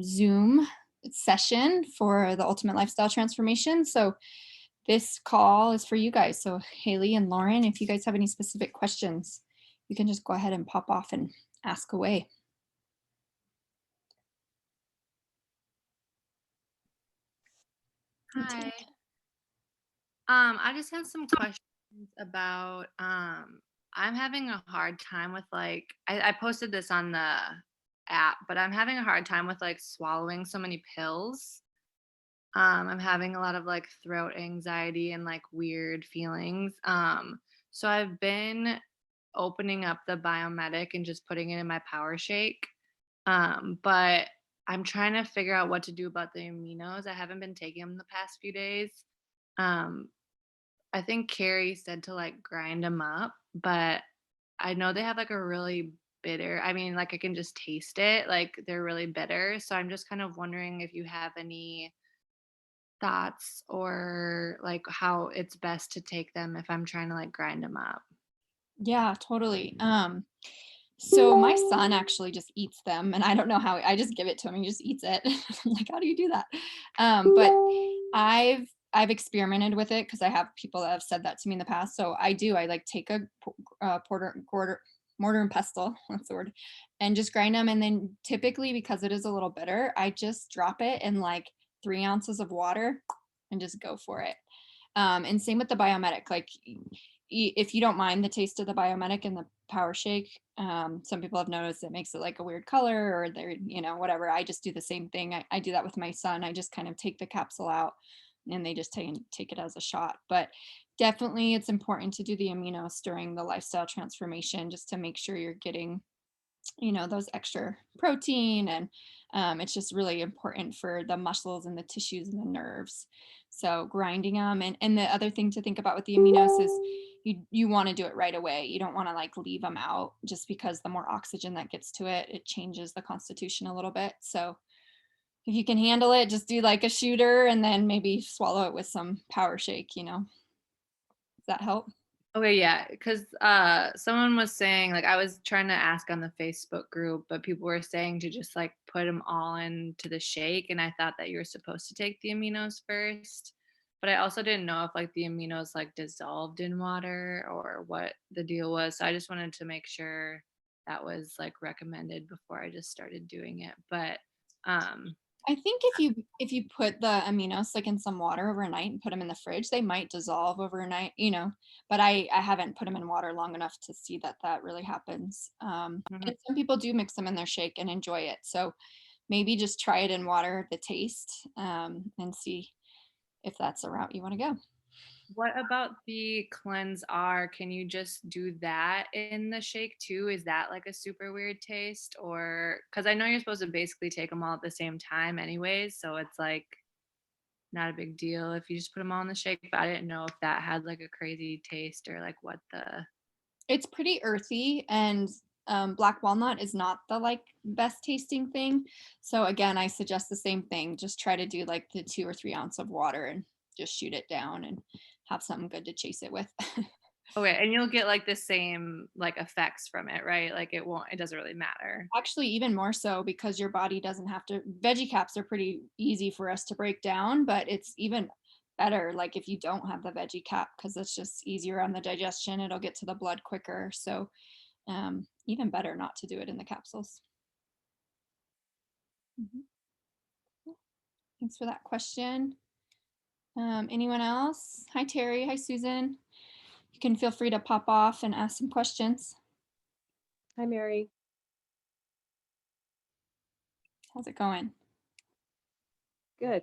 Zoom session for the Ultimate Lifestyle Transformation. So this call is for you guys. So Haley and Lauren, if you guys have any specific questions, you can just go ahead and pop off and ask away. Hi. I just have some questions about I'm having a hard time with I posted this on the app, but I'm having a hard time with swallowing so many pills. I'm having a lot of throat anxiety and weird feelings. So I've been opening up the Biomedic and just putting it in my power shake. But I'm trying to figure out what to do about the aminos. I haven't been taking them the past few days. Um, I think Carrie said to grind them up, but I know they have a really bitter. I mean, I can just taste it. They're really bitter. So I'm just kind of wondering if you have any thoughts or how it's best to take them if I'm trying to grind them up. Yeah, totally. So my son actually just eats them, and I don't know how. I just give it to him. He just eats it. I'm like, how do you do that? But I've experimented with it because I have people that have said that to me in the past. So I do. I take a mortar and pestle. That's the word, and just grind them. And then typically, because it is a little bitter, I just drop it in 3 ounces of water and just go for it. And same with the Biomedic. If you don't mind the taste of the Biomedic and the Power Shake, some people have noticed it makes it a weird color or they're, whatever. I just do the same thing. I do that with my son. I just kind of take the capsule out and they just take it as a shot. But definitely it's important to do the aminos during the lifestyle transformation just to make sure you're getting those extra protein, and it's just really important for the muscles and the tissues and the nerves. So grinding them, and the other thing to think about with the aminos is you want to do it right away. You don't want to leave them out, just because the more oxygen that gets to it, it changes the constitution a little bit. So if you can handle it, just do a shooter and then maybe swallow it with some Power Shake. Does that help? Okay, yeah, because someone was saying I was trying to ask on the Facebook group, but people were saying to just put them all into the shake, and I thought that you were supposed to take the aminos first, but I also didn't know if the aminos dissolved in water or what the deal was. So I just wanted to make sure that was recommended before I just started doing it. But um, I think if you put the aminos in some water overnight and put them in the fridge, they might dissolve overnight. But I haven't put them in water long enough to see that really happens. mhm. And some people do mix them in their shake and enjoy it. So maybe just try it in water, the taste, and see if that's the route you want to go. What about the cleanse R? Can you just do that in the shake too? Is that a super weird taste? Or because I know you're supposed to basically take them all at the same time, anyways. So it's not a big deal if you just put them all in the shake. But I didn't know if that had a crazy taste or what the. It's pretty earthy, and black walnut is not the best tasting thing. So again, I suggest the same thing. Just try to do the 2 or 3 ounce of water and just shoot it down and have something good to chase it with. Okay, and you'll get the same effects from it, right? It won't, it doesn't really matter. Actually, even more so because your body doesn't have to. Veggie caps are pretty easy for us to break down, but it's even better if you don't have the veggie cap, because it's just easier on the digestion. It'll get to the blood quicker. So even better not to do it in the capsules. Mhm. Thanks for that question. Anyone else? Hi, Terry. Hi, Susan. You can feel free to pop off and ask some questions. Hi, Mary. How's it going? Good.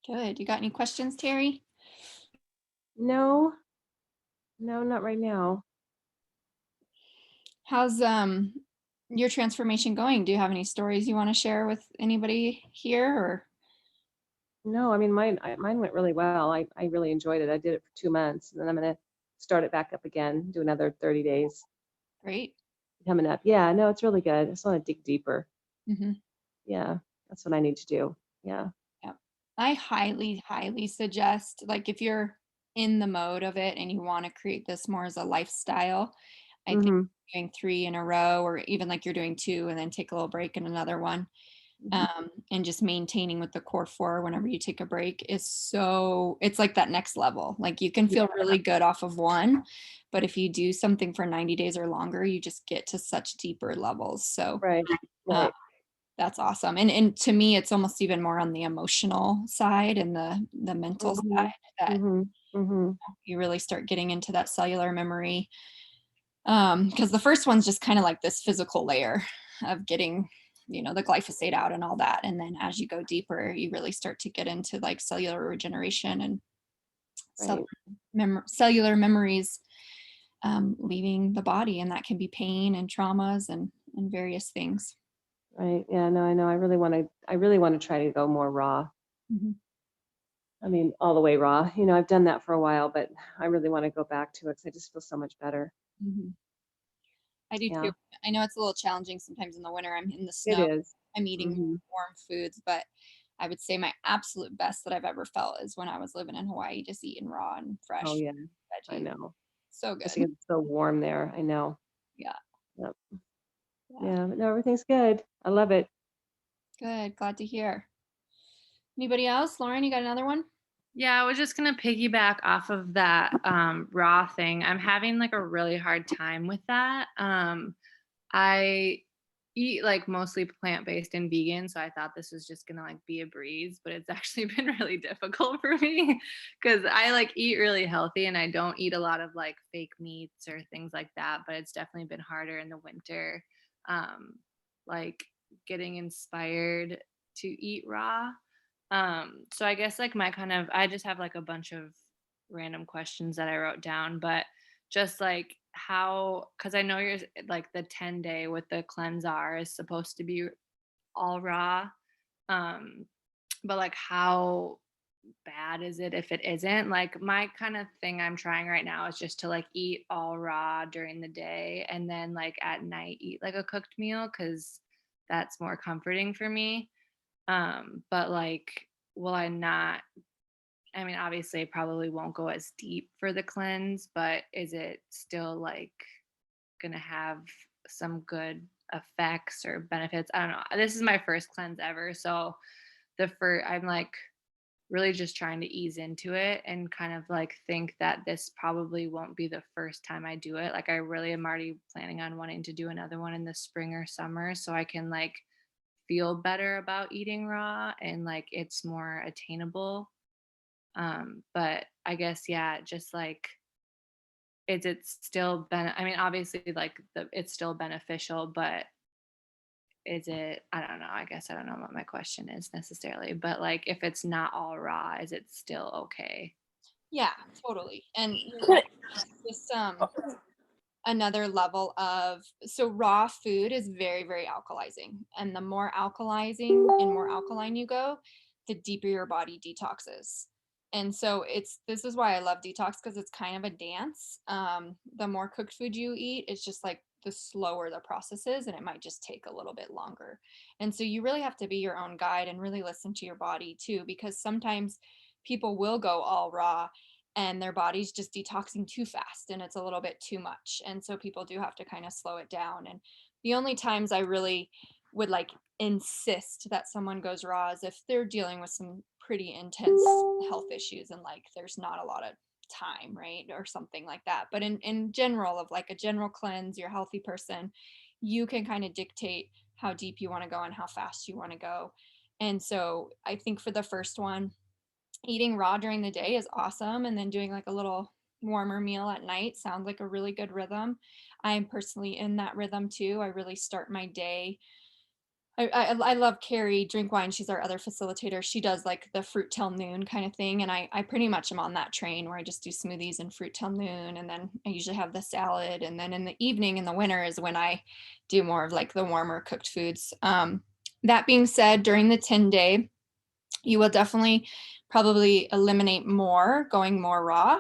Good. You got any questions, Terry? No, no, not right now. How's your transformation going? Do you have any stories you want to share with anybody here, or? No, I mean, mine went really well. I really enjoyed it. I did it for 2 months, and then I'm going to start it back up again, do another 30 days Great. coming up. Yeah, no, it's really good. I just want to dig deeper. Mm-hmm. Yeah, that's what I need to do. Yeah. Yeah. I highly suggest, if you're in the mode of it and you want to create this more as a lifestyle, I think Mhm. doing 3 in a row, or even like you're doing 2 and then take a little break and another one. Mhm. And just maintaining with the core 4 whenever you take a break is it's like that next level. Like you can Yeah. feel really good off of one, but if you do something for 90 days or longer, you just get to such deeper levels. So Right. uh, Right. that's awesome. And to me, it's almost even more on the emotional side and the mental side Mhm. that Mhm. Mhm. you really start getting into that cellular memory. Because the first one's just kind of like this physical layer of getting, the glyphosate out and all that. And then as you go deeper, you really start to get into like cellular regeneration and cell- Right. cellular memories leaving the body. And that can be pain and traumas and various things. Right. Yeah, no, I know. I really want to try to go more raw. Mhm. I mean, all the way raw. I've done that for a while, but I really want to go back to it because I just feel so much better. Mhm. I do too. Yeah, I know it's a little challenging sometimes in the winter. I'm in the it snow. is. I'm eating more Mhm. warm foods, but I would say my absolute best that I've ever felt is when I was living in Hawaii, just eating raw and Oh fresh yeah, I veggies. know. So Just good. because it's so warm there. I know. Yeah. Yep. Yeah. Yeah, but no, everything's good. I love it. Good. Glad to hear. Anybody else? Lauren, you got another one? Yeah, I was just gonna piggyback off of that raw thing. I'm having like a really hard time with that. I eat like mostly plant-based and vegan, so I thought this was just gonna like be a breeze, but it's actually been really difficult for me because I like eat really healthy and I don't eat a lot of like fake meats or things like that. But it's definitely been harder in the winter, um, like getting inspired to eat raw. So I guess like I just have like a bunch of random questions that I wrote down, but just like how, because I know you're like the 10-day with the cleanse is supposed to be all raw. Um, but like how bad is it if it isn't? Like my kind of thing I'm trying right now is just to like eat all raw during the day and then like at night eat like a cooked meal because that's more comforting for me. But like, will I not? I mean, obviously, it probably won't go as deep for the cleanse, but is it still like gonna have some good effects or benefits? I don't know. This is my first cleanse ever, so I'm like really just trying to ease into it and kind of like think that this probably won't be the first time I do it. Like I really am already planning on wanting to do another one in the spring or summer so I can like feel better about eating raw and like it's more attainable. But I guess yeah, just like is it still I mean obviously like it's still beneficial, but is it, I don't know, I guess I don't know what my question is necessarily, but like if it's not all raw, is it still okay? Yeah, totally. And you're right. It's just another level of so raw food is very, very alkalizing. And the more alkalizing and more alkaline you go, the deeper your body detoxes. And so this is why I love detox because it's kind of a dance. The more cooked food you eat, it's just like the slower the process is, and it might just take a little bit longer. And so you really have to be your own guide and really listen to your body too, because sometimes people will go all raw and their body's just detoxing too fast and it's a little bit too much. And so people do have to kind of slow it down. And the only times I really would like insist that someone goes raw is if they're dealing with some pretty intense health issues and like there's not a lot of time, right? Or something like that. But in general, of like a general cleanse, you're a healthy person, you can kind of dictate how deep you want to go and how fast you want to go. And so I think for the first one, eating raw during the day is awesome, and then doing like a little warmer meal at night sounds like a really good rhythm. I'm personally in that rhythm too. I really start my day. I love Carrie Drink Wine. She's our other facilitator. She does like the fruit till noon kind of thing. And I pretty much am on that train where I just do smoothies and fruit till noon. And then I usually have the salad. And then in the evening in the winter is when I do more of like the warmer cooked foods. That being said, during the 10-day, you will definitely probably eliminate more going more raw,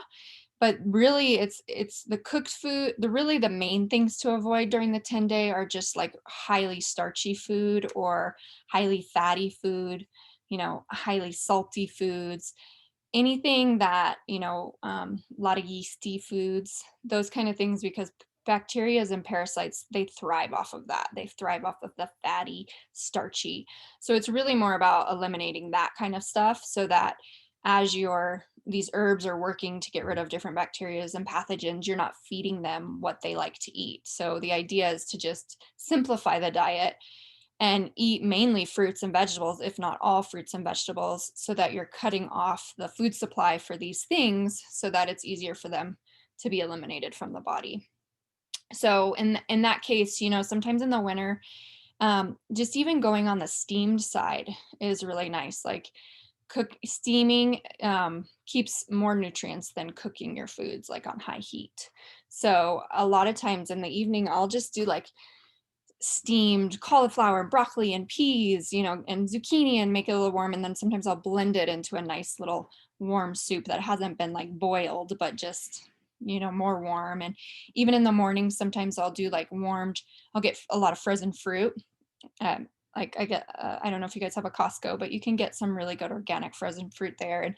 but really it's the cooked food. The main things to avoid during the 10-day are just like highly starchy food or highly fatty food, highly salty foods, anything that a lot of yeasty foods, those kind of things, because bacterias and parasites, they thrive off of that. They thrive off of the fatty, starchy. So it's really more about eliminating that kind of stuff so that as these herbs are working to get rid of different bacterias and pathogens, you're not feeding them what they like to eat. So the idea is to just simplify the diet and eat mainly fruits and vegetables, if not all fruits and vegetables, so that you're cutting off the food supply for these things so that it's easier for them to be eliminated from the body. So in that case, sometimes in the winter, just even going on the steamed side is really nice. Like steaming keeps more nutrients than cooking your foods like on high heat. So a lot of times in the evening, I'll just do like steamed cauliflower, broccoli, and peas, and zucchini and make it a little warm. And then sometimes I'll blend it into a nice little warm soup that hasn't been like boiled, but just, more warm. And even in the morning, sometimes I'll do like I'll get a lot of frozen fruit. Like I don't know if you guys have a Costco, but you can get some really good organic frozen fruit there. And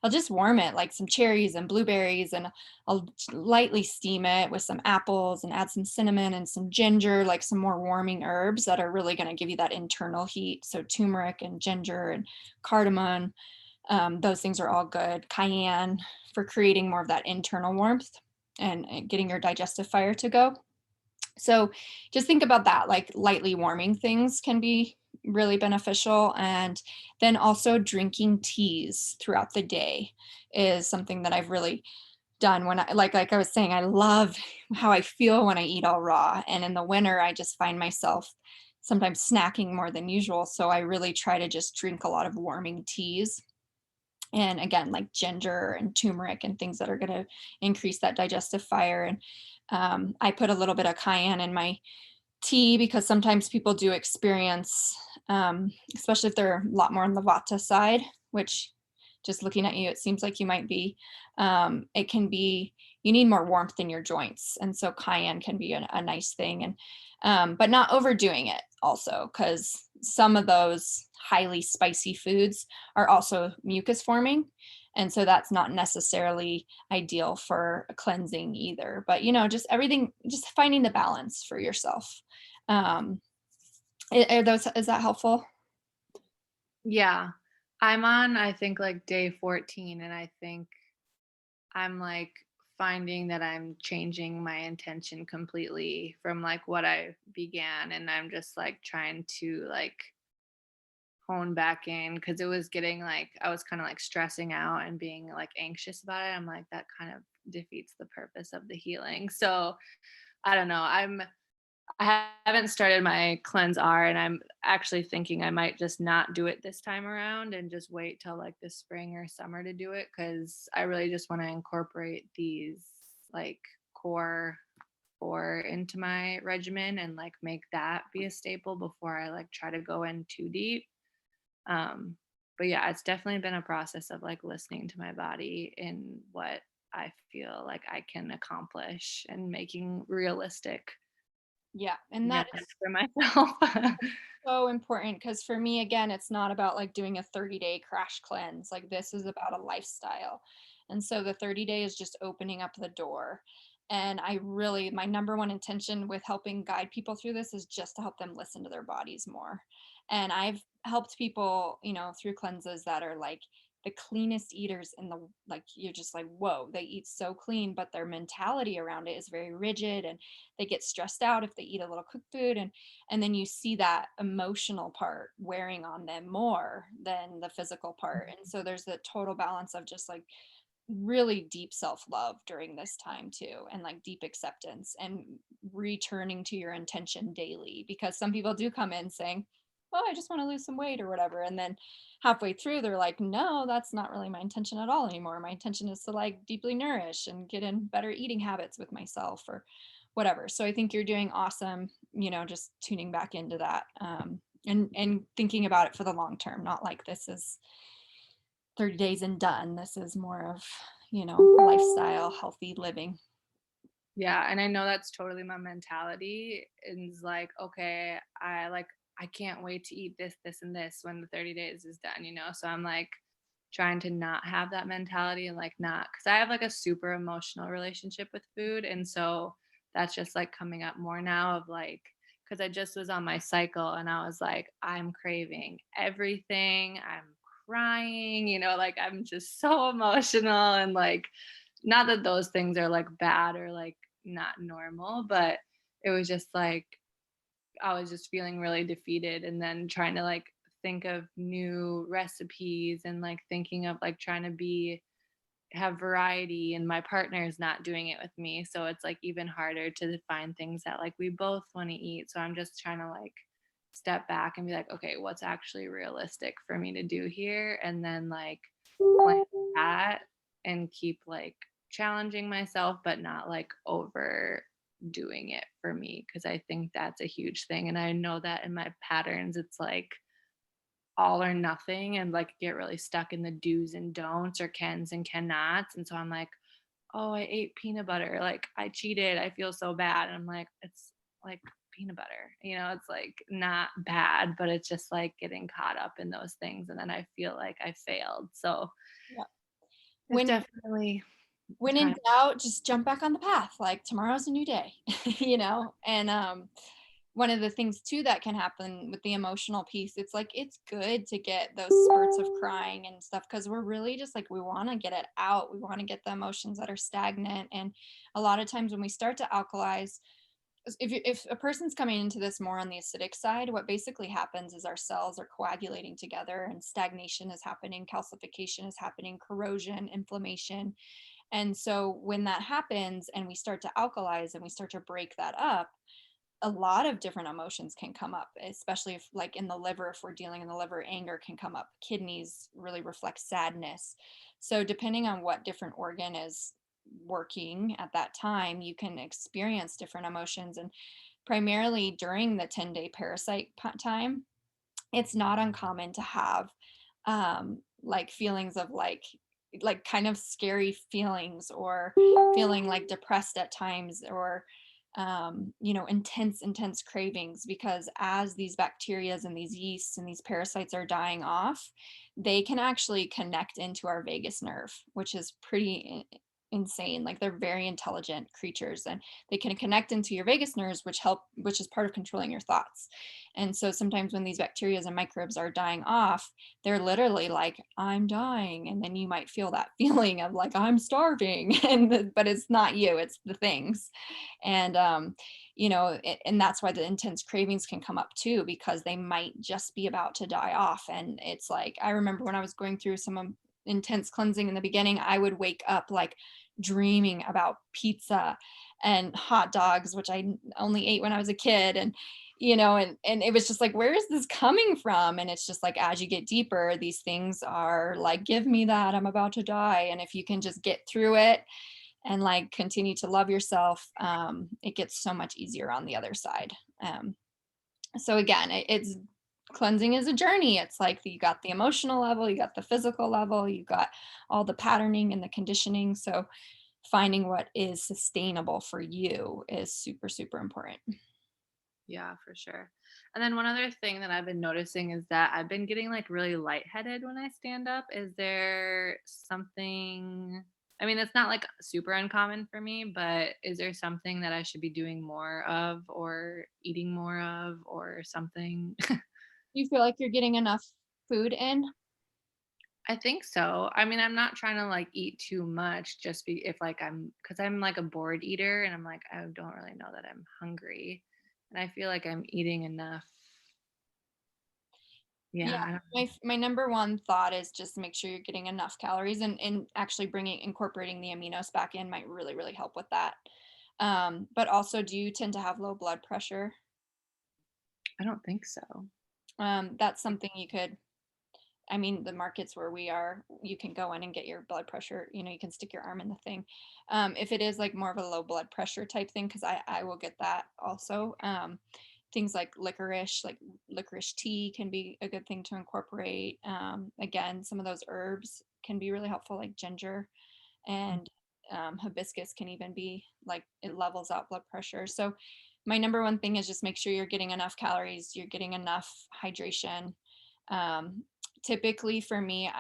I'll just warm it like some cherries and blueberries, and I'll lightly steam it with some apples and add some cinnamon and some ginger, like some more warming herbs that are really going to give you that internal heat. So turmeric and ginger and cardamom, those things are all good. Cayenne for creating more of that internal warmth and getting your digestive fire to go. So just think about that, like lightly warming things can be really beneficial. And then also drinking teas throughout the day is something that I've really done when like I was saying, I love how I feel when I eat all raw. And in the winter, I just find myself sometimes snacking more than usual. So I really try to just drink a lot of warming teas. And again, like ginger and turmeric and things that are going to increase that digestive fire. And I put a little bit of cayenne in my tea because sometimes people do experience, especially if they're a lot more on the vata side, which just looking at you, it seems like you might be. It can be, you need more warmth in your joints. And so cayenne can be a nice thing. And, but not overdoing it also, because some of those highly spicy foods are also mucus forming. And so that's not necessarily ideal for cleansing either. But, just everything, just finding the balance for yourself. Is that helpful? Yeah. I'm on, I think, like day 14, and I think I'm like finding that I'm changing my intention completely from like what I began, and I'm just like trying to like hone back in because it was getting like I was kind of like stressing out and being like anxious about it. I'm like that kind of defeats the purpose of the healing. So I don't know. I haven't started my cleanse R, and I'm actually thinking I might just not do it this time around and just wait till like the spring or summer to do it, because I really just want to incorporate these like core four into my regimen and like make that be a staple before I like try to go in too deep. But yeah, it's definitely been a process of like listening to my body in what I feel like I can accomplish and making realistic Yeah. And that is demands for myself. so important because for me, again, it's not about like doing a 30-day crash cleanse. Like this is about a lifestyle. And so the 30-day is just opening up the door. And my number one intention with helping guide people through this is just to help them listen to their bodies more. And I've helped people, through cleanses that are like the cleanest eaters in the, like, you're just like, whoa, they eat so clean, but their mentality around it is very rigid and they get stressed out if they eat a little cooked food. And then you see that emotional part wearing on them more than the physical part. And so there's the total balance of just like really deep self-love during this time too, and like deep acceptance and returning to your intention daily, because some people do come in saying, oh, I just want to lose some weight or whatever, and then halfway through they're like, no, that's not really my intention at all anymore. My intention is to like deeply nourish and get in better eating habits with myself or whatever. So I think you're doing awesome, just tuning back into that, and thinking about it for the long term, not like this is 30 days and done. This is more of, lifestyle, healthy living. Yeah, and I know that's totally my mentality. It's like, okay, I can't wait to eat this, this, and this when the 30 days is done. So I'm like trying to not have that mentality and like not, because I have like a super emotional relationship with food. And so that's just like coming up more now of like, because I just was on my cycle and I was like, I'm craving everything. I'm crying, like I'm just so emotional. And like, not that those things are like bad or like not normal, but it was just like, I was just feeling really defeated and then trying to like think of new recipes and like thinking of like trying to be have variety, and my partner is not doing it with me, so it's like even harder to find things that like we both want to eat. So I'm just trying to like step back and be like, okay, what's actually realistic for me to do here, and then like plan that and keep like challenging myself but not like overdoing it for me, because I think that's a huge thing. And I know that in my patterns it's like all or nothing and like get really stuck in the do's and don'ts or cans and cannots. And so I'm like, oh, I ate peanut butter. Like I cheated. I feel so bad. And I'm like, it's like peanut butter. It's like not bad, but it's just like getting caught up in those things. And then I feel like I failed. So Yeah. it's When definitely when in time. doubt, just jump back on the path. Like tomorrow's a new day, And one of the things too that can happen with the emotional piece, it's like it's good to get those spurts of crying and stuff because we're really just like we want to get it out. We want to get the emotions that are stagnant. And a lot of times when we start to alkalize, if a person's coming into this more on the acidic side, what basically happens is our cells are coagulating together and stagnation is happening, calcification is happening, corrosion, inflammation. And so when that happens and we start to alkalize and we start to break that up, a lot of different emotions can come up, especially if like in the liver, if we're dealing in the liver, anger can come up. Kidneys really reflect sadness. So depending on what different organ is working at that time, you can experience different emotions. And primarily during the 10-day parasite time, it's not uncommon to have like feelings of like kind of scary feelings or feeling like depressed at times or intense cravings because as these bacterias and these yeasts and these parasites are dying off, they can actually connect into our vagus nerve, which is pretty insane. Like they're very intelligent creatures and they can connect into your vagus nerves, which is part of controlling your thoughts. And so sometimes when these bacteria and microbes are dying off, they're literally like, I'm dying. And then you might feel that feeling of like, I'm starving. But it's not you, it's the things. And, and that's why the intense cravings can come up too, because they might just be about to die off. And it's like, I remember when I was going through some intense cleansing in the beginning, I would wake up like dreaming about pizza and hot dogs, which I only ate when I was a kid. And it was just like, where is this coming from? And it's just like, as you get deeper, these things are like, give me that, I'm about to die. And if you can just get through it and like continue to love yourself, it gets so much easier on the other side. So again, it's cleansing is a journey. It's like you got the emotional level, you got the physical level, you got all the patterning and the conditioning. So finding what is sustainable for you is super, super important. Yeah, for sure. And then one other thing that I've been noticing is that I've been getting like really lightheaded when I stand up. Is there something, I mean, it's not like super uncommon for me, but is there something that I should be doing more of or eating more of or something? You feel like you're getting enough food in? I think so. I mean, I'm not trying to like eat too much just be if like because I'm like a bored eater and I'm like, I don't really know that I'm hungry. And I feel like I'm eating enough. Yeah, Yeah, I don't. my number one thought is just make sure you're getting enough calories and actually incorporating the aminos back in might really, really help with that. But also, do you tend to have low blood pressure? I don't think so. That's something you could, I mean, the markets where we are, you can go in and get your blood pressure, you can stick your arm in the thing. If it is like more of a low blood pressure type thing, because I will get that also. Things like licorice tea can be a good thing to incorporate. Again, some of those herbs can be really helpful, like ginger and hibiscus can even be like it levels out blood pressure. So my number one thing is just make sure you're getting enough calories, you're getting enough hydration. Um, Typically for me,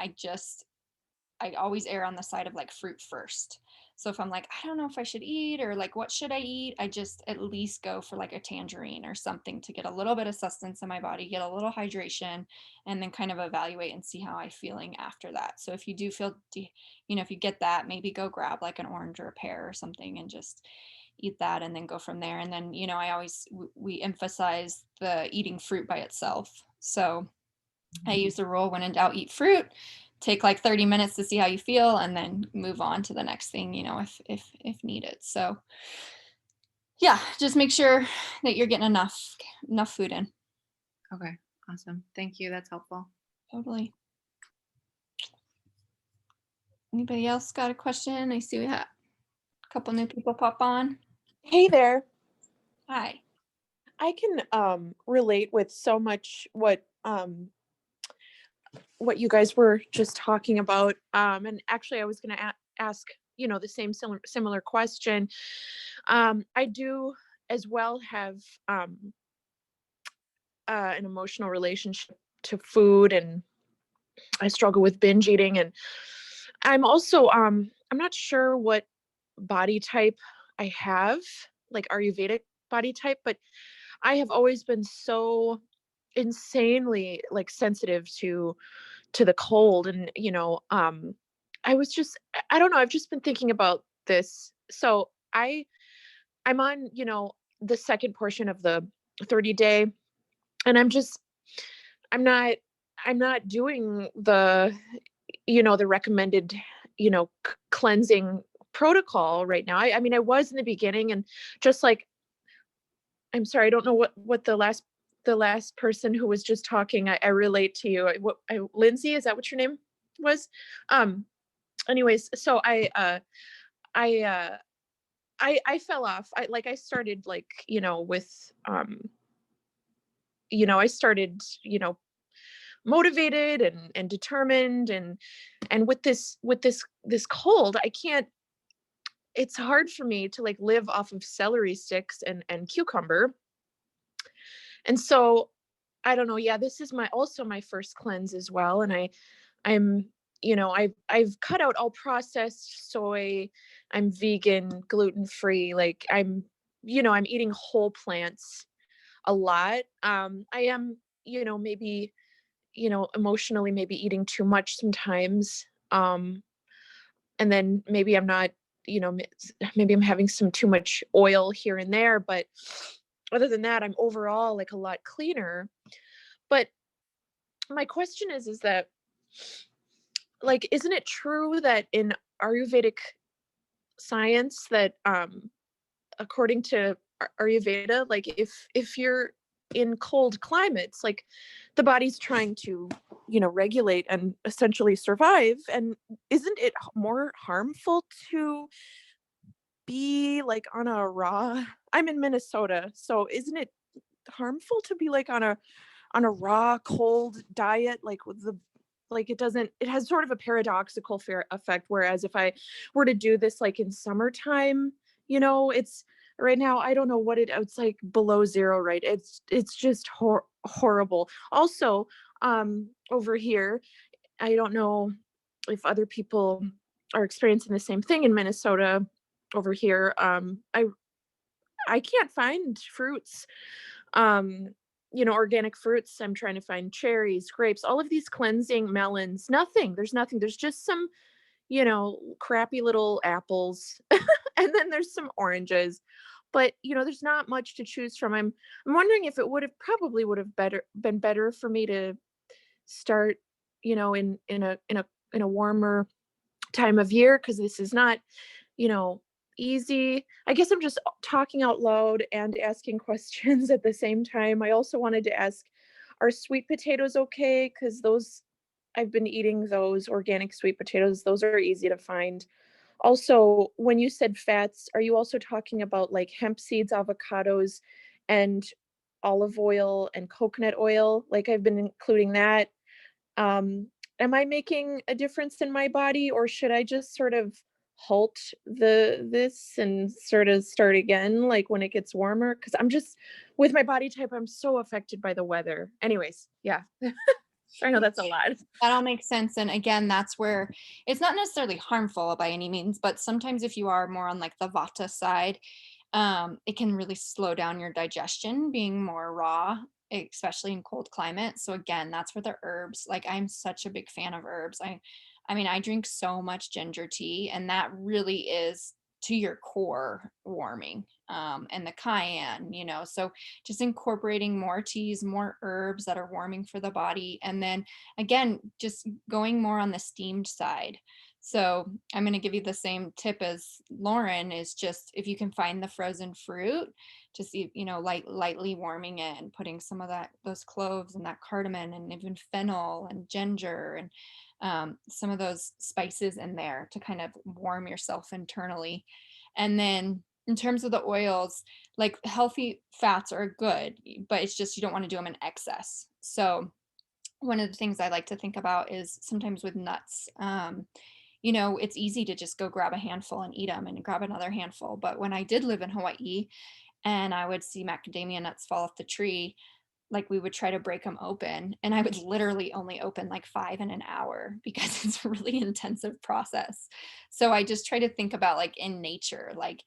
I always err on the side of like fruit first. So if I'm like, I don't know if I should eat, or like, what should I eat? I just at least go for like a tangerine or something to get a little bit of sustenance in my body, get a little hydration, and then kind of evaluate and see how I'm feeling after that. So if you do feel, if you get that, maybe go grab like an orange or a pear or something and just eat that and then go from there. And then, I always, we emphasize the eating fruit by itself. So I use the rule, when in doubt, eat fruit, take like 30 minutes to see how you feel, and then move on to the next thing, if needed. So yeah, just make sure that you're getting enough food in. Okay. Awesome. Thank you. That's helpful. Totally. Anybody else got a question? I see we have a couple new people pop on. Hey there. Hi. I can relate with so much what you guys were just talking about. And actually I was going to ask, the same similar question. I do as well have an emotional relationship to food, and I struggle with binge eating, and I'm also I'm not sure what body type I have, like Ayurvedic body type, but I have always been so insanely like sensitive to the cold. And I was just, I don't know, I've just been thinking about this. So I'm on, the second portion of the 30-day, and I'm not I'm not doing the recommended, cleansing protocol right now. I mean, I was in the beginning, and just like, I'm sorry, I don't know what the last person who was just talking, I relate to you. Lindsay, is that what your name was? Anyways, so I I fell off. I started like, with I started, motivated and determined, and with this cold, I can't, it's hard for me to like live off of celery sticks and cucumber. And so I don't know. Yeah, this is my first cleanse as well. And I'm, I've cut out all processed soy. I'm vegan, gluten free. Like I'm eating whole plants a lot. I am, maybe, emotionally maybe eating too much sometimes. And then maybe I'm not, maybe I'm having some too much oil here and there, but other than that, I'm overall like a lot cleaner. But my question is that, like, isn't it true that in Ayurvedic science that according to Ayurveda, like if you're in cold climates, like the body's trying to, regulate and essentially survive, and isn't it more harmful to be like on a raw, I'm in Minnesota, so isn't it harmful to be like on a raw cold diet, like with the, like it has sort of a paradoxical fair effect, whereas if I were to do this like in summertime, it's right now, I don't know what it's like below zero, right? It's just horrible. Also, over here, I don't know if other people are experiencing the same thing in Minnesota. Over here, I can't find fruits, organic fruits. I'm trying to find cherries, grapes, all of these cleansing melons. There's nothing. There's just some, crappy little apples. And then there's some oranges. But, there's not much to choose from. I'm wondering if it probably would have been better for me to start, in a warmer time of year, because this is not, you know, easy. I guess I'm just talking out loud and asking questions at the same time. I also wanted to ask, are sweet potatoes okay? Because I've been eating those organic sweet potatoes. Those are easy to find. Also, when you said fats, are you also talking about like hemp seeds, avocados, and olive oil and coconut oil? Like I've been including that. Um, am I making a difference in my body, or should I just sort of halt this and sort of start again like when it gets warmer? Because I'm just, with my body type, I'm so affected by the weather. Anyways, yeah. I know that's a lot. That all makes sense. And again, that's where it's not necessarily harmful by any means, but sometimes if you are more on like the vata side, it can really slow down your digestion being more raw, especially in cold climates. So again, that's where the herbs, like I'm such a big fan of herbs. I mean, I drink so much ginger tea, and that really is to your core warming. And the cayenne, so just incorporating more teas, more herbs that are warming for the body. And then again, just going more on the steamed side. So I'm going to give you the same tip as Lauren, is just if you can find the frozen fruit, just lightly warming it and putting some of those cloves and that cardamom and even fennel and ginger and some of those spices in there to kind of warm yourself internally. And then in terms of the oils, like healthy fats are good, but it's just you don't want to do them in excess. So one of the things I like to think about is sometimes with nuts. It's easy to just go grab a handful and eat them and grab another handful. But when I did live in Hawaii and I would see macadamia nuts fall off the tree, like we would try to break them open, and I would literally only open like 5 in an hour because it's a really intensive process. So I just try to think about like in nature, like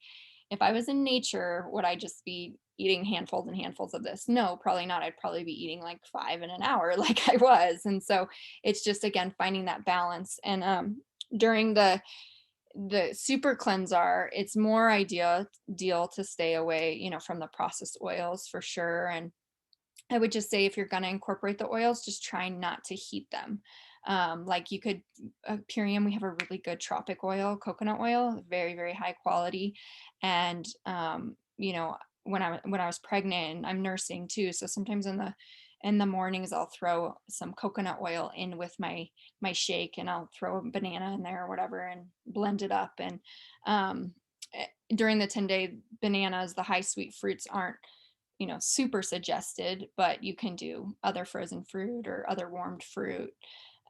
if I was in nature, would I just be eating handfuls and handfuls of this? No, probably not. I'd probably be eating like 5 in an hour like I was. And so it's just again finding that balance. And during the super cleanser, it's more deal to stay away, from the processed oils for sure. And I would just say if you're going to incorporate the oils, just try not to heat them. Like you could, Purium, we have a really good tropic oil, coconut oil, very, very high quality. And, when I was pregnant, I'm nursing too. So sometimes in the mornings, I'll throw some coconut oil in with my shake, and I'll throw a banana in there or whatever and blend it up. And during the 10-day bananas, the high sweet fruits aren't super suggested, but you can do other frozen fruit or other warmed fruit.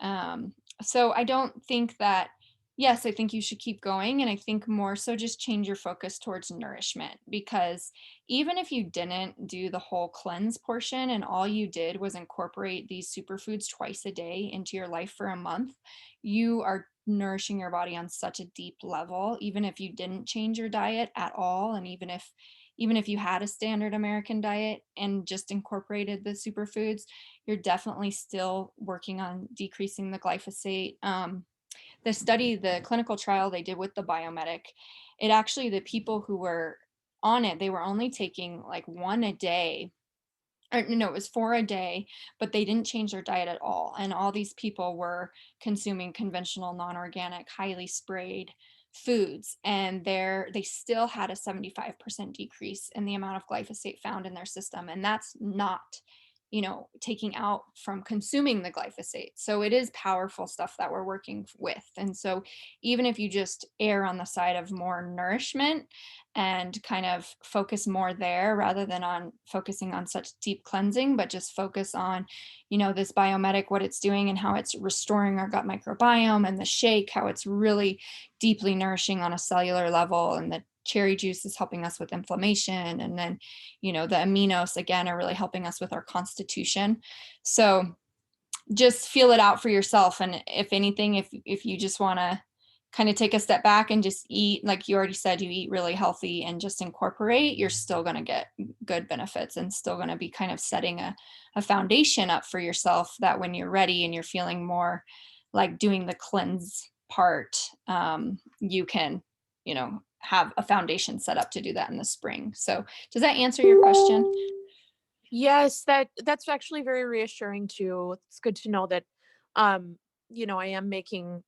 Um, so I don't think that, yes, I think you should keep going. And I think more so just change your focus towards nourishment, because even if you didn't do the whole cleanse portion and all you did was incorporate these superfoods twice a day into your life for a month, you are nourishing your body on such a deep level, even if you didn't change your diet at all. And even if you had a standard American diet and just incorporated the superfoods, you're definitely still working on decreasing the glyphosate. The clinical trial they did with the biomedic, the people who were on it, they were only taking like 1 a day, or no, it was 4 a day, but they didn't change their diet at all. And all these people were consuming conventional, non-organic, highly sprayed foods, and they still had a 75% decrease in the amount of glyphosate found in their system. And that's not taking out from consuming the glyphosate. So it is powerful stuff that we're working with. And so even if you just err on the side of more nourishment and kind of focus more there rather than on focusing on such deep cleansing, but just focus on, this biomedic, what it's doing and how it's restoring our gut microbiome, and the shake, how it's really deeply nourishing on a cellular level, and the cherry juice is helping us with inflammation. And then, the aminos again are really helping us with our constitution. So just feel it out for yourself. And if anything, if you just want to kind of take a step back and just eat, like you already said, you eat really healthy and just incorporate, you're still going to get good benefits and still going to be kind of setting a foundation up for yourself, that when you're ready and you're feeling more like doing the cleanse part, you can, have a foundation set up to do that in the spring. So does that answer your question? Yes, that's actually very reassuring too. It's good to know that, I am making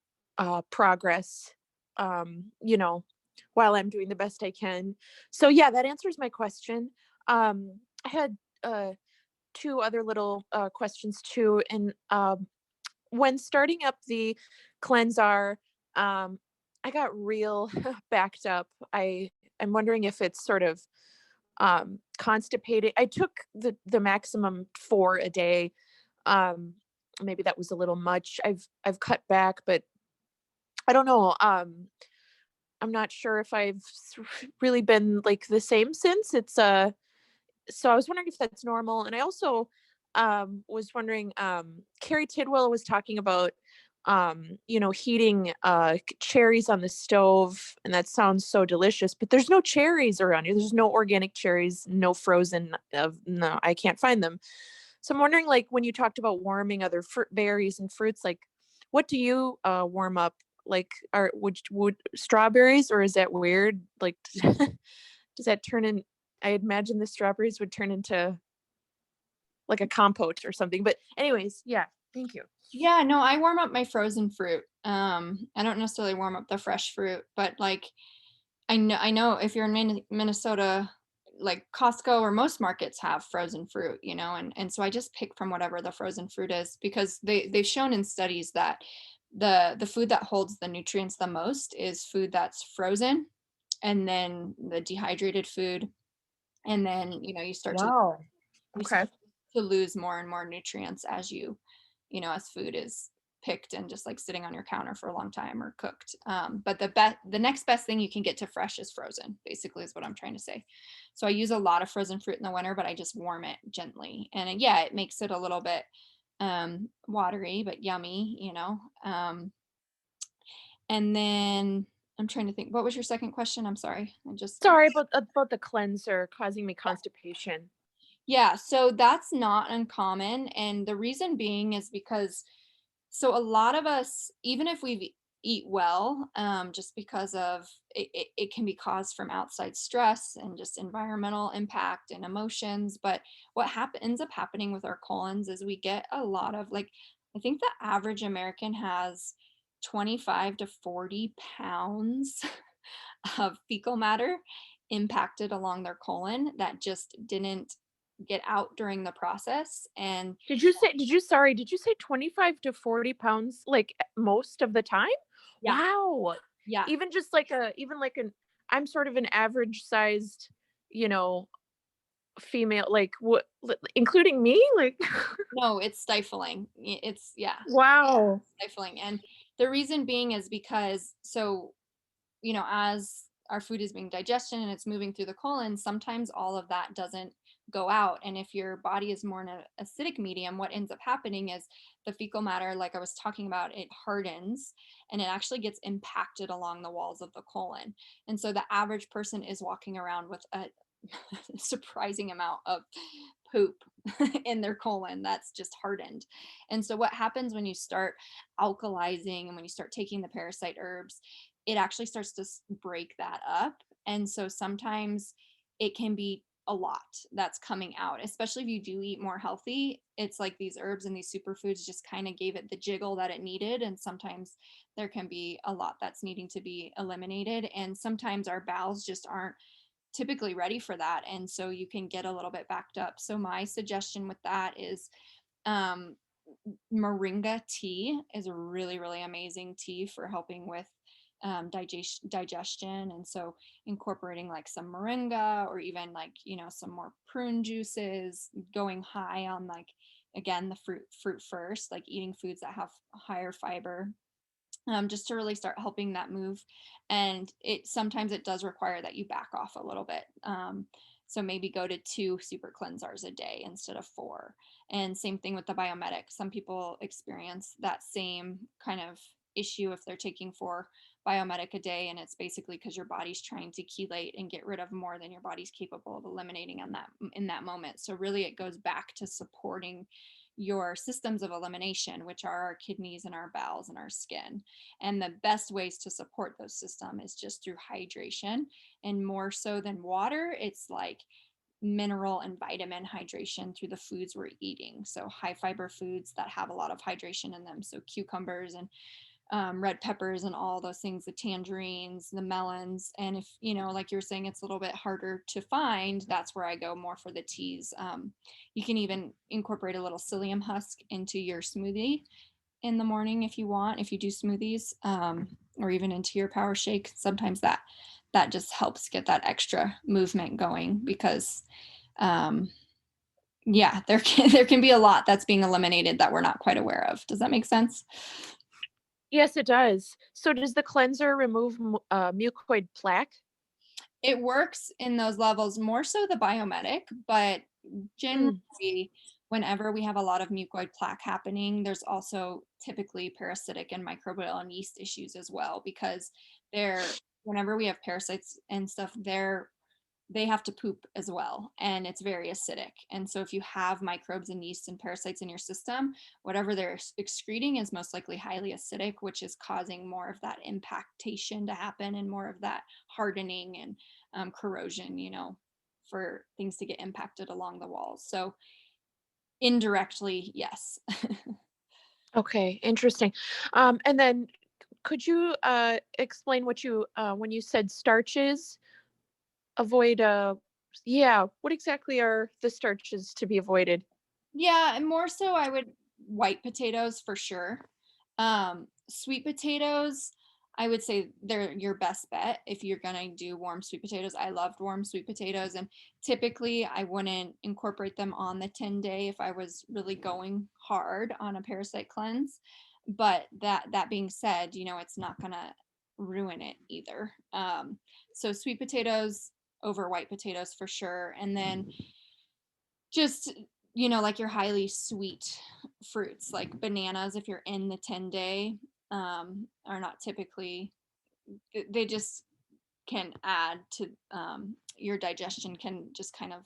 progress, while I'm doing the best I can. So yeah, that answers my question. I had two other little questions too. And when starting up the cleanser, I got real backed up. I'm wondering if it's sort of constipated. I took the maximum 4 a day. Um, Maybe that was a little much. I've cut back, but I don't know. I'm not sure if really been like the same since. It's so I was wondering if that's normal. And I also was wondering, Carrie Tidwell was talking about, heating cherries on the stove, and that sounds so delicious, but there's no cherries around here. There's no organic cherries, no frozen, no, I can't find them. So I'm wondering, like, when you talked about warming other berries and fruits, like, what do you warm up? Like, would strawberries, or is that weird? Like, does that turn in? I imagine the strawberries would turn into like a compote or something. But anyways, yeah, thank you. Yeah, no, I warm up my frozen fruit. I don't necessarily warm up the fresh fruit, but like I know if you're in Minnesota, like Costco or most markets have frozen fruit, and so I just pick from whatever the frozen fruit is, because they've shown in studies that the food that holds the nutrients the most is food that's frozen, and then the dehydrated food, and then you start to Wow. you Okay. start to lose more and more nutrients as as food is picked and just like sitting on your counter for a long time or cooked. But the next best thing you can get to fresh is frozen, basically, is what I'm trying to say. So I use a lot of frozen fruit in the winter, but I just warm it gently. And yeah, it makes it a little bit watery, but yummy. And then I'm trying to think, what was your second question? I'm sorry. Sorry about the cleanser causing me constipation. Yeah, so that's not uncommon. And the reason being is because, so a lot of us, even if we eat well, just because of it can be caused from outside stress and just environmental impact and emotions. But what ends up happening with our colons is we get a lot of, like, I think the average American has 25 to 40 pounds of fecal matter impacted along their colon that just didn't get out during the process. And Did you say 25 to 40 pounds, like, most of the time? yeah, Wow. yeah. Even like I'm sort of an average sized, you know, female, like, what, including me, like, No, it's stifling. It's, yeah, wow. stifling. And the reason being is because, so, as our food is being digested and it's moving through the colon, sometimes all of that doesn't go out. And if your body is more in an acidic medium, what ends up happening is the fecal matter, like I was talking about, it hardens and it actually gets impacted along the walls of the colon. And so the average person is walking around with a surprising amount of poop in their colon that's just hardened. And so what happens when you start alkalizing and when you start taking the parasite herbs, it actually starts to break that up. And so sometimes it can be a lot that's coming out, especially if you do eat more healthy. It's like these herbs and these superfoods just kind of gave it the jiggle that it needed. And sometimes there can be a lot that's needing to be eliminated. And sometimes our bowels just aren't typically ready for that. And so you can get a little bit backed up. So my suggestion with that is um, moringa tea is a really, really amazing tea for helping with digestion. And so incorporating like some moringa, or even like, some more prune juices, going high on, like, again, the fruit first, like eating foods that have higher fiber, just to really start helping that move. And sometimes it does require that you back off a little bit. So maybe go to 2 super cleansers a day instead of 4. And same thing with the Biometic. Some people experience that same kind of issue if they're taking 4 Biometic a day, and it's basically because your body's trying to chelate and get rid of more than your body's capable of eliminating in that moment. So really it goes back to supporting your systems of elimination, which are our kidneys and our bowels and our skin. And the best ways to support those systems is just through hydration, and more so than water, it's like mineral and vitamin hydration through the foods we're eating. So high fiber foods that have a lot of hydration in them. So cucumbers and red peppers and all those things, the tangerines, the melons. And if, like you were saying, it's a little bit harder to find, that's where I go more for the teas. You can even incorporate a little psyllium husk into your smoothie in the morning if you want, if you do smoothies, or even into your power shake. Sometimes that just helps get that extra movement going, because yeah, there can be a lot that's being eliminated that we're not quite aware of. Does that make sense? Yes, it does. So does the cleanser remove mucoid plaque? It works in those levels, more so the Biometic, but Mm. generally whenever we have a lot of mucoid plaque happening, there's also typically parasitic and microbial and yeast issues as well, because whenever we have parasites and stuff, they have to poop as well, and it's very acidic. And so if you have microbes and yeast and parasites in your system, whatever they're excreting is most likely highly acidic, which is causing more of that impactation to happen and more of that hardening and corrosion, for things to get impacted along the walls. So indirectly, yes. Okay, interesting. And then could you explain what you when you said starches, avoid what exactly are the starches to be avoided? Yeah, and more so I would white potatoes for sure. Sweet potatoes, I would say they're your best bet if you're gonna do warm sweet potatoes. I loved warm sweet potatoes, and typically I wouldn't incorporate them on the 10-day if I was really going hard on a parasite cleanse. But that being said, it's not gonna ruin it either. So sweet potatoes over white potatoes for sure. And then just like your highly sweet fruits like bananas, if you're in the 10-day, are not typically, they just can add to your digestion, can just kind of,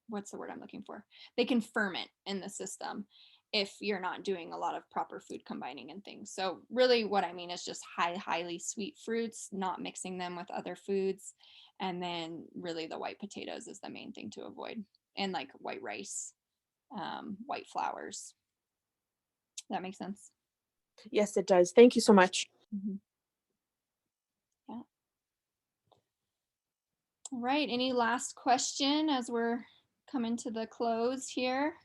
what's the word I'm looking for, they can ferment in the system if you're not doing a lot of proper food combining and things. So really what I mean is just highly sweet fruits, not mixing them with other foods. And then really the white potatoes is the main thing to avoid, and like white rice, white flours. That makes sense. Yes, it does. Thank you so much. Mm-hmm. Yeah. All right. Any last question as we're coming to the close here?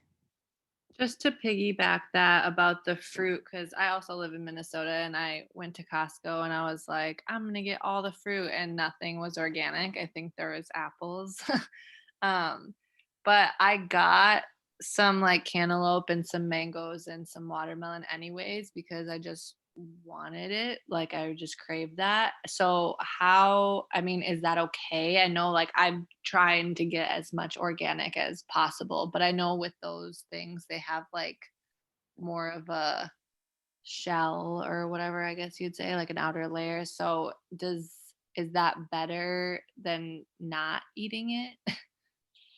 Just to piggyback that about the fruit, because I also live in Minnesota and I went to Costco and I was like, I'm going to get all the fruit, and nothing was organic. I think there was apples. um, but I got some like cantaloupe and some mangoes and some watermelon anyways, because I just wanted it. Like I just craved that. So I mean, is that okay? I know like I'm trying to get as much organic as possible, but I know with those things they have like more of a shell or whatever, I guess you'd say, like an outer layer. So is that better than not eating it?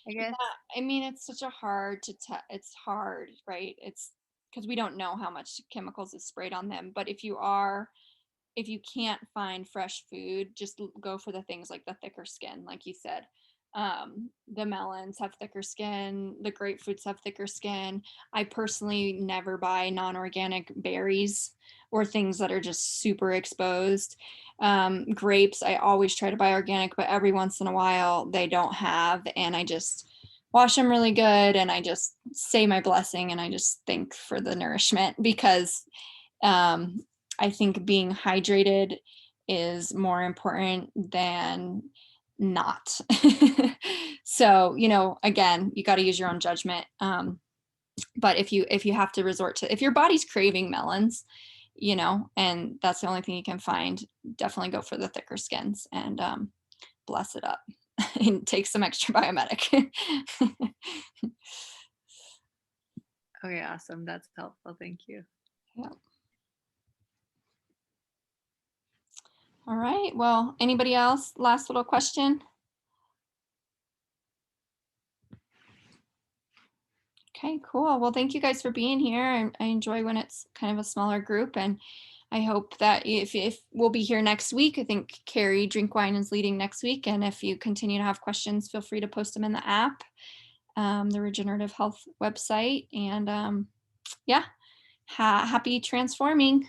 I Yeah, guess. I mean, it's such a hard to tell. It's hard, right? It's because we don't know how much chemicals is sprayed on them. But if you can't find fresh food, just go for the things like the thicker skin, like you said. The melons have thicker skin, the grapefruits have thicker skin. I personally never buy non-organic berries or things that are just super exposed. Grapes, I always try to buy organic, but every once in a while they don't have, and I just wash them really good and I just say my blessing and I just thank for the nourishment, because um, I think being hydrated is more important than not. So, again, you got to use your own judgment. But if you have to resort to, if your body's craving melons, and that's the only thing you can find, definitely go for the thicker skins and bless it up and take some extra biometric. Okay, awesome. That's helpful. Thank you. Yeah. All right. Well, anybody else? Last little question. Okay, cool. Well, thank you guys for being here. I enjoy when it's kind of a smaller group, and I hope that if we'll be here next week. I think Carrie Drinkwine is leading next week, and if you continue to have questions, feel free to post them in the app, the Regenerative Health website, and yeah, happy transforming.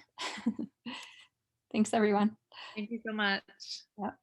Thanks, everyone. Thank you so much. Yep.